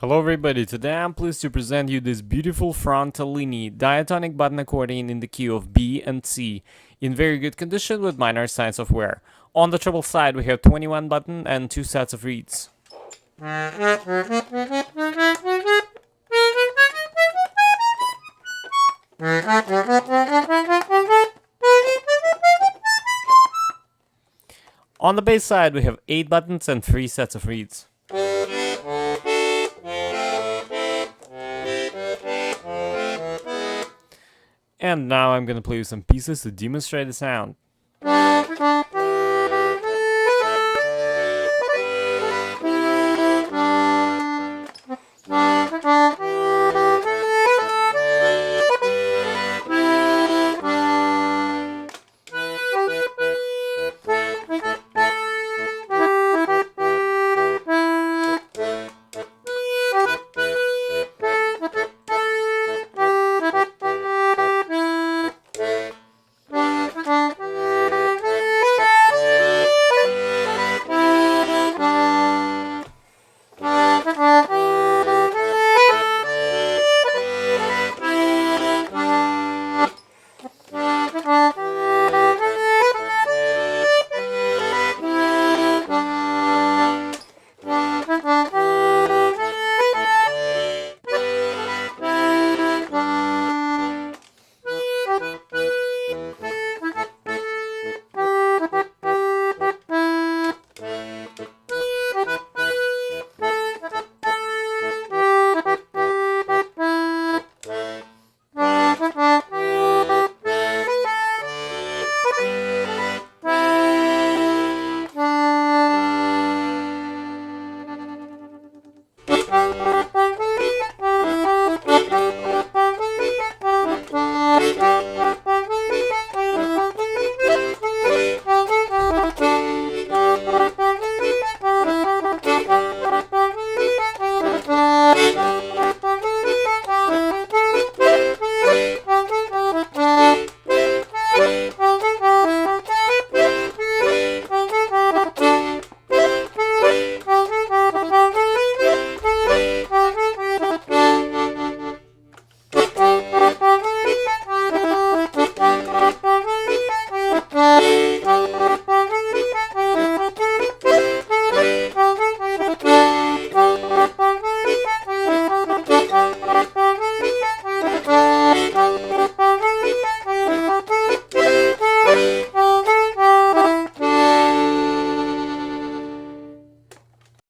Hello everybody, today I'm pleased to present you this beautiful Frontalini diatonic button accordion in the key of B and C, in very good condition with minor signs of wear. On the treble side we have 21 button and 2 sets of reeds. On the bass side we have 8 buttons and 3 sets of reeds. And now I'm gonna play you some pieces to demonstrate the sound.